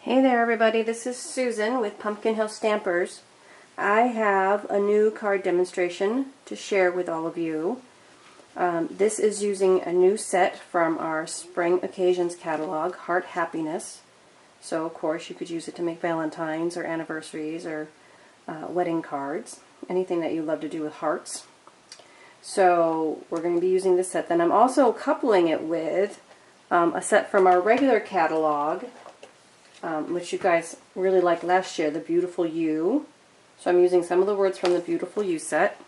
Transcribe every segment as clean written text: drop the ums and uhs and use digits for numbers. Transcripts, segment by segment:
Hey there everybody, this is Susan with Pumpkin Hill Stampers. I have a new card demonstration to share with all of you. This is using a new set from our Spring Occasions catalog, Heart Happiness. So of course you could use it to make Valentine's or anniversaries or wedding cards, anything that you love to do with hearts. So we're going to be using this set. Then I'm also coupling it with a set from our regular catalog, which you guys really liked last year, the Beautiful You. So I'm using some of the words from the Beautiful You set,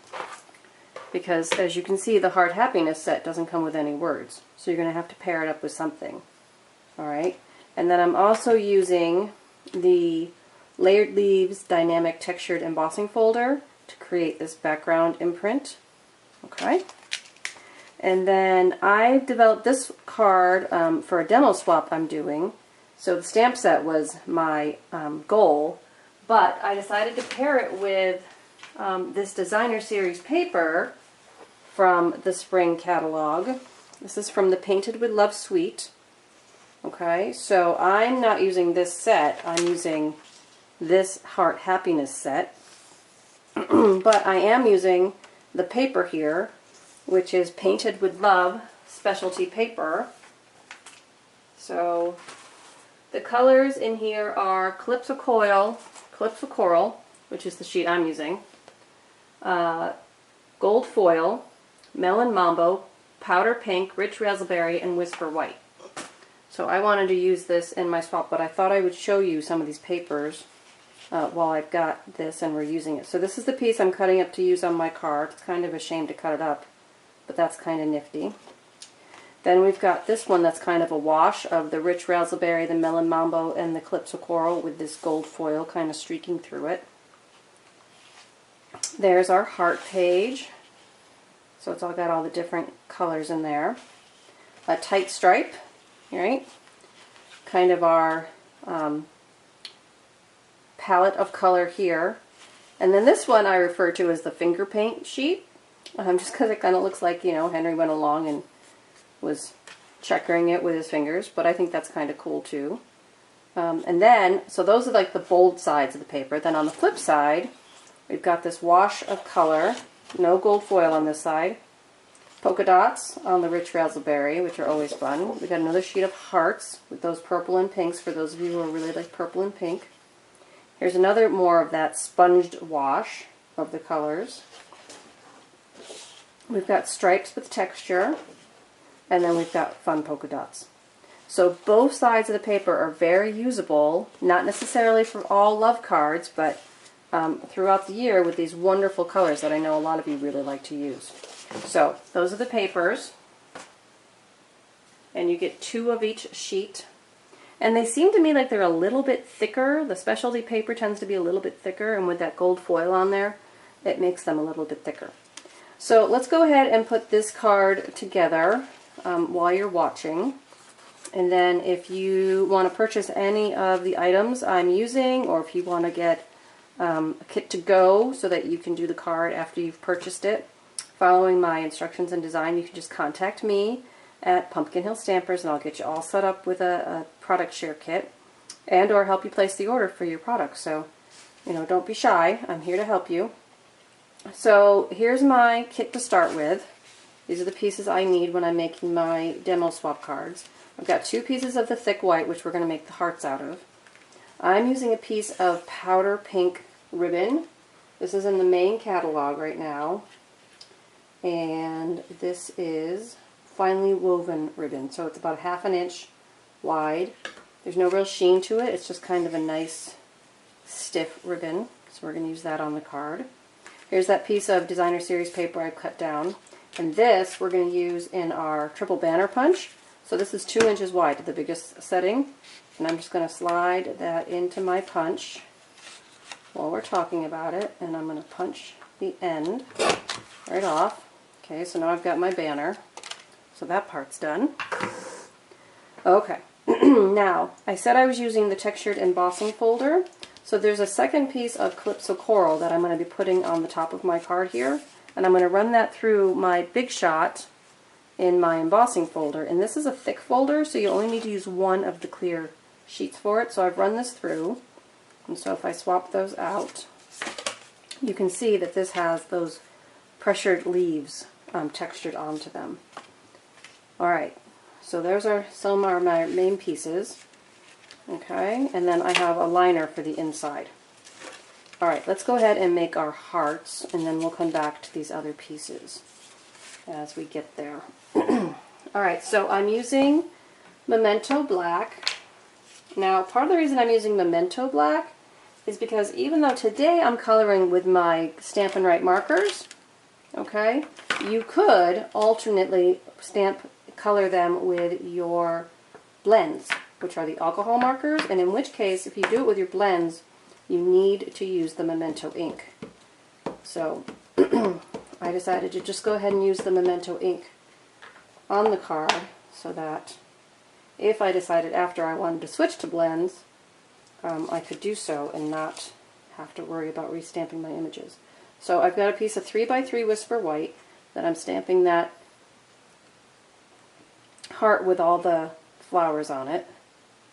because as you can see, the Heart Happiness set doesn't come with any words. So you're going to have to pair it up with something. Alright, and then I'm also using the Layered Leaves Dynamic Textured Embossing Folder to create this background imprint. Okay. And then I've developed this card for a demo swap I'm doing. So the stamp set was my goal, but I decided to pair it with this Designer Series paper from the Spring catalog. This is from the Painted with Love suite. Okay, so I'm not using this set, I'm using this Heart Happiness set, but I am using the paper here, which is Painted with Love specialty paper. So the colors in here are Calypso Coral, which is the sheet I'm using, Gold Foil, Melon Mambo, Powder Pink, Rich Raspberry, and Whisper White. So I wanted to use this in my swap, but I thought I would show you some of these papers while I've got this and we're using it. So this is the piece I'm cutting up to use on my card. It's kind of a shame to cut it up, but that's kind of nifty. Then we've got this one that's kind of a wash of the Rich Raspberry, the Melon Mambo, and the Calypso Coral with this gold foil kind of streaking through it. There's our heart page. So it's all got all the different colors in there. A tight stripe, right? Kind of our palette of color here. And then this one I refer to as the finger paint sheet, just because it kind of looks like, you know, Henry went along and was checkering it with his fingers, but I think that's kind of cool too. And then, so those are like the bold sides of the paper. Then on the flip side, we've got this wash of color, no gold foil on this side, polka dots on the Rich Raspberry, which are always fun. We've got another sheet of hearts with those purple and pinks for those of you who are really like purple and pink. Here's another more of that sponged wash of the colors. We've got stripes with texture. And then we've got fun polka dots. So both sides of the paper are very usable, not necessarily for all love cards, but throughout the year with these wonderful colors that I know a lot of you really like to use. So those are the papers. And you get 2 of each sheet. And they seem to me like they're a little bit thicker. The specialty paper tends to be a little bit thicker, and with that gold foil on there, it makes them a little bit thicker. So let's go ahead and put this card together while you're watching. And then if you want to purchase any of the items I'm using, or if you want to get a kit to go so that you can do the card after you've purchased it, following my instructions and design, you can just contact me at Pumpkin Hill Stampers and I'll get you all set up with a product share kit and or help you place the order for your product. So, you know, don't be shy. I'm here to help you. So here's my kit to start with. These are the pieces I need when I'm making my demo swap cards. I've got 2 pieces of the thick white, which we're going to make the hearts out of. I'm using a piece of powder pink ribbon. This is in the main catalog right now. And this is finely woven ribbon. So it's about 1/2 inch wide. There's no real sheen to it. It's just kind of a nice stiff ribbon. So we're going to use that on the card. Here's that piece of Designer Series paper I've cut down. And this we're going to use in our triple banner punch. So this is 2 inches wide, the biggest setting. And I'm just going to slide that into my punch while we're talking about it. And I'm going to punch the end right off. Okay, so now I've got my banner. So that part's done. Okay, now I said I was using the textured embossing folder. So there's a second piece of Calypso Coral that I'm going to be putting on the top of my card here. And I'm going to run that through my Big Shot in my embossing folder. And this is a thick folder, so you only need to use 1 of the clear sheets for it. So I've run this through, and so if I swap those out, you can see that this has those pressured leaves textured onto them. Alright, so those are some of my main pieces. Okay, and then I have a liner for the inside. Alright, let's go ahead and make our hearts, and then we'll come back to these other pieces as we get there. Alright, so I'm using Memento Black. Now, part of the reason I'm using Memento Black is because even though today I'm coloring with my Stampin' Write markers, okay, you could alternately color them with your blends, which are the alcohol markers, and in which case, if you do it with your blends, you need to use the Memento ink. So I decided to just go ahead and use the Memento ink on the card so that if I decided after I wanted to switch to blends, I could do so and not have to worry about restamping my images. So I've got a piece of 3x3 Whisper White that I'm stamping that heart with all the flowers on it,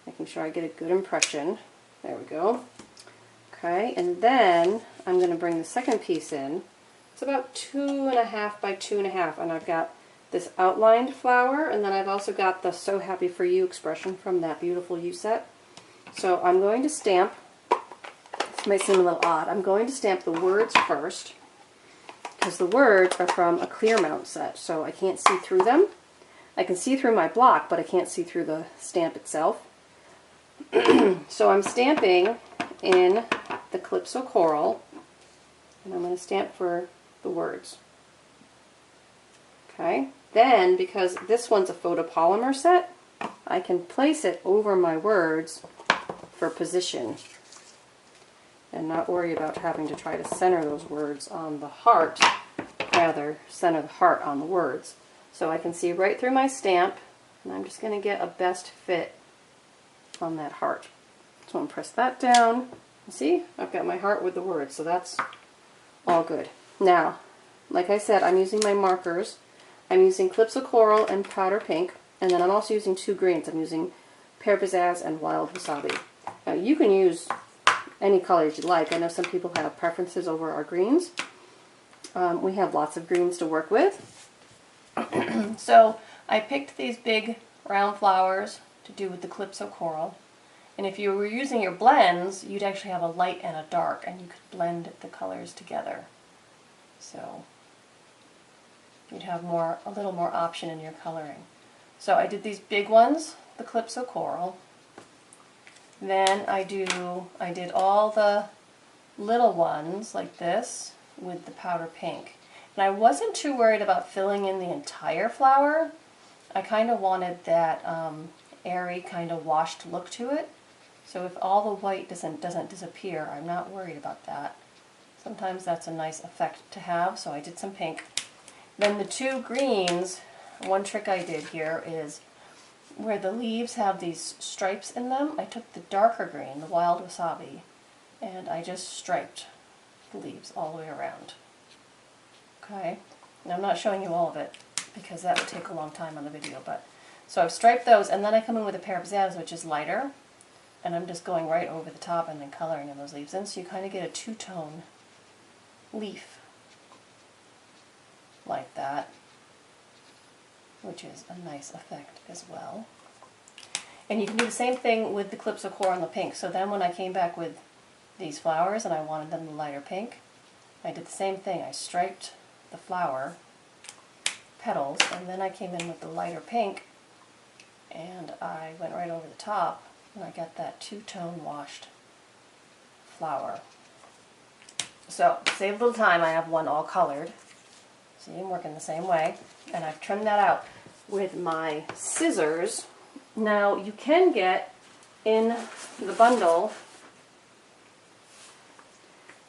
making sure I get a good impression. There we go. Okay, and then I'm going to bring the second piece in. It's about 2.5 by 2.5, and I've got this outlined flower, and then I've also got the So Happy For You expression from that beautiful U set. So I'm going to stamp, this may seem a little odd, I'm going to stamp the words first, because the words are from a clear mount set, so I can't see through them. I can see through my block, but I can't see through the stamp itself. So I'm stamping in the Calypso Coral, and I'm going to stamp for the words. Okay, then because this one's a photopolymer set, I can place it over my words for position and not worry about having to try to center those words on the heart, rather center the heart on the words. So I can see right through my stamp, and I'm just going to get a best fit on that heart. So I'm going to press that down. See, I've got my heart with the words, so that's all good. Now, like I said, I'm using my markers. I'm using Calypso Coral and Powder Pink, and then I'm also using 2 greens. I'm using Pear, Pizzazz, and Wild Wasabi. Now, you can use any colors you like. I know some people have preferences over our greens. We have lots of greens to work with. So I picked these big round flowers to do with the Calypso Coral. And if you were using your blends, you'd actually have a light and a dark, and you could blend the colors together. So you'd have a little more option in your coloring. So I did these big ones, the Calypso Coral. Then I did all the little ones like this with the Powder Pink. And I wasn't too worried about filling in the entire flower. I kind of wanted that airy kind of washed look to it. So if all the white doesn't disappear, I'm not worried about that. Sometimes that's a nice effect to have, so I did some pink. Then the 2 greens, one trick I did here is where the leaves have these stripes in them, I took the darker green, the Wild Wasabi, and I just striped the leaves all the way around. Okay, and I'm not showing you all of it because that would take a long time on the video, but so I've striped those, and then I come in with a Pear Pizzazz, which is lighter, and I'm just going right over the top and then coloring in those leaves in, so you kind of get a 2-tone leaf like that, which is a nice effect as well. And you can do the same thing with the Calypso Coral and the pink. So then when I came back with these flowers and I wanted them the lighter pink, I did the same thing. I striped the flower petals, and then I came in with the lighter pink, and I went right over the top, and I got that 2-tone washed flower. So, to save a little time, I have one all colored. See, I'm working the same way, and I've trimmed that out with my scissors. Now, you can get in the bundle,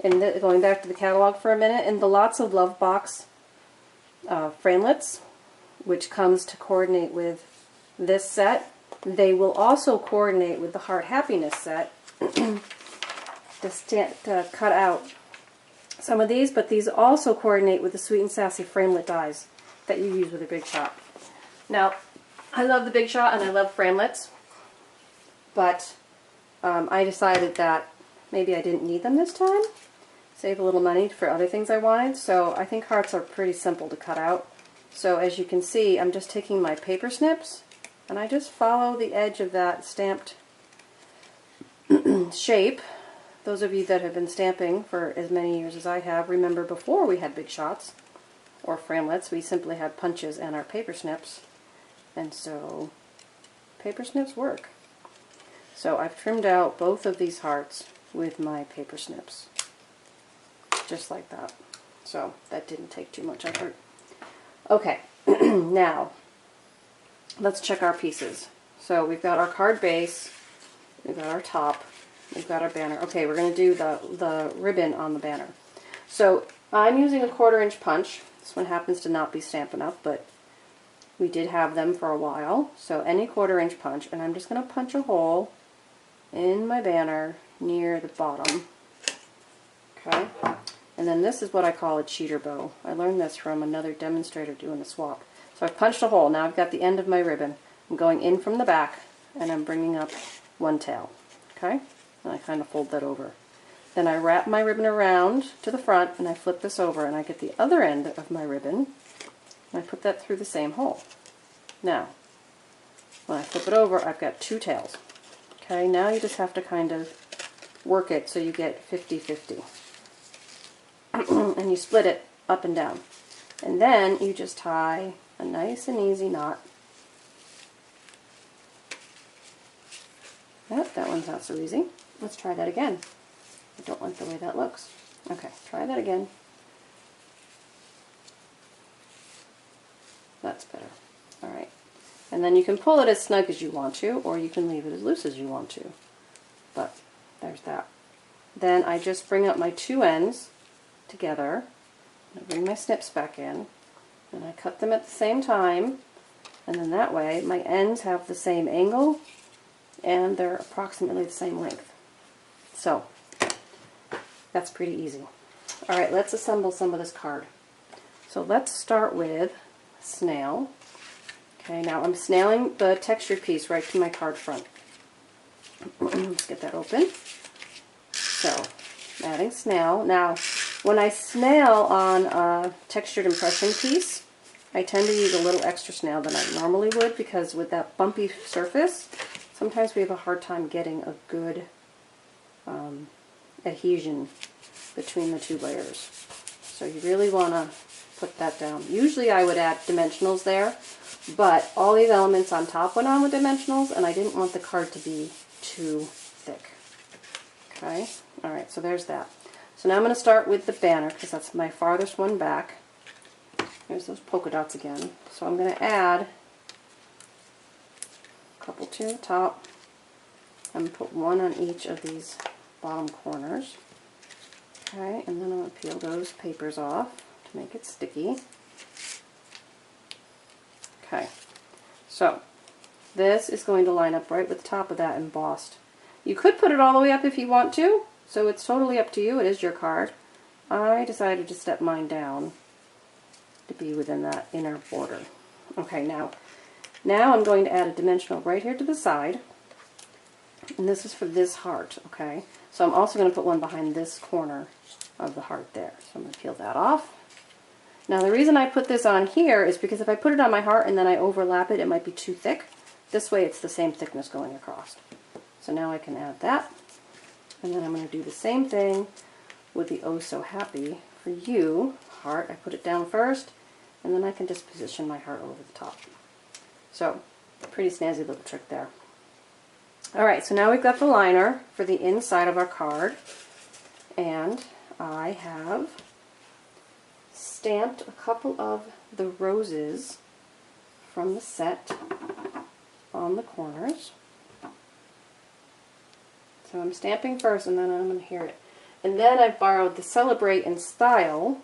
and going back to the catalog for a minute, in the Lots of Love box framelits, which comes to coordinate with this set. They will also coordinate with the Heart Happiness set to cut out some of these, but these also coordinate with the Sweet and Sassy framelit dies that you use with a Big Shot. Now, I love the Big Shot and I love framelits, but I decided that maybe I didn't need them this time. Save a little money for other things I wanted. So I think hearts are pretty simple to cut out. So as you can see, I'm just taking my paper snips and I just follow the edge of that stamped shape. Those of you that have been stamping for as many years as I have remember before we had big shots or framlets, we simply had punches and our paper snips. And so paper snips work. So I've trimmed out both of these hearts with my paper snips. Just like that. So that didn't take too much effort. Okay, now let's check our pieces. So we've got our card base, we've got our top, we've got our banner. Okay, we're going to do the ribbon on the banner. So I'm using a 1/4 inch punch. This one happens to not be Stampin' Up, but we did have them for a while. So any 1/4 inch punch, and I'm just going to punch a hole in my banner near the bottom. Okay. And then this is what I call a cheater bow. I learned this from another demonstrator doing a swap. So I've punched a hole. Now I've got the end of my ribbon. I'm going in from the back and I'm bringing up one tail. Okay? And I kind of fold that over. Then I wrap my ribbon around to the front and I flip this over and I get the other end of my ribbon and I put that through the same hole. Now, when I flip it over, I've got 2 tails. Okay? Now you just have to kind of work it so you get 50-50. And you split it up and down. And then you just tie a nice and easy knot. Yep, that one's not so easy. Let's try that again. I don't like the way that looks. Okay, try that again. That's better. Alright. And then you can pull it as snug as you want to, or you can leave it as loose as you want to. But there's that. Then I just bring up my 2 ends together. I bring my snips back in and I cut them at the same time, and then that way my ends have the same angle and they're approximately the same length. So that's pretty easy. Alright, let's assemble some of this card. So let's start with snail. Okay, now I'm snailing the textured piece right to my card front. Let's get that open. So adding snail. Now when I snail on a textured impression piece, I tend to use a little extra snail than I normally would because with that bumpy surface, sometimes we have a hard time getting a good adhesion between the 2 layers. So you really want to put that down. Usually I would add dimensionals there, but all these elements on top went on with dimensionals and I didn't want the card to be too thick. Okay, alright, so there's that. So now I'm going to start with the banner because that's my farthest one back. There's those polka dots again. So I'm going to add a couple to the top. I'm going to put 1 on each of these bottom corners. Okay, and then I'm going to peel those papers off to make it sticky. Okay, so this is going to line up right with the top of that embossed. You could put it all the way up if you want to. So it's totally up to you. It is your card. I decided to step mine down to be within that inner border. Okay, now I'm going to add a dimensional right here to the side. And this is for this heart, okay? So I'm also going to put one behind this corner of the heart there. So I'm going to peel that off. Now the reason I put this on here is because if I put it on my heart and then I overlap it, it might be too thick. This way it's the same thickness going across. So now I can add that. And then I'm going to do the same thing with the Oh So Happy For You heart. I put it down first, and then I can just position my heart over the top. So, pretty snazzy little trick there. Alright, so now we've got the liner for the inside of our card, and I have stamped a couple of the roses from the set on the corners. So I'm stamping first and then I'm going to hear it. And then I've borrowed the Celebrate in Style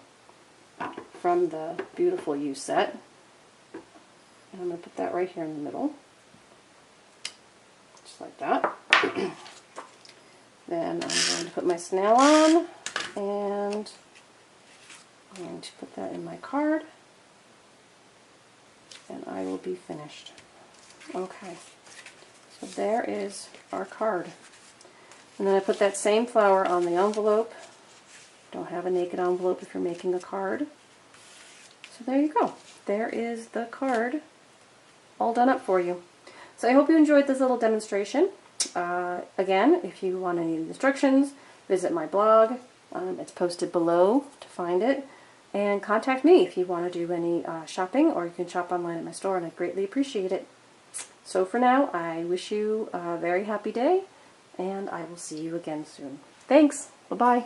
from the Beautiful You set. And I'm going to put that right here in the middle. Just like that. Then I'm going to put my snail on and I'm going to put that in my card. And I will be finished. Okay. So there is our card. And then I put that same flower on the envelope. Don't have a naked envelope if you're making a card. So there you go. There is the card all done up for you. So I hope you enjoyed this little demonstration. Again, if you want any instructions, visit my blog. It's posted below to find it. And contact me if you want to do any shopping, or you can shop online at my store, and I greatly appreciate it. So for now, I wish you a very happy day, and I will see you again soon. Thanks. Bye-bye.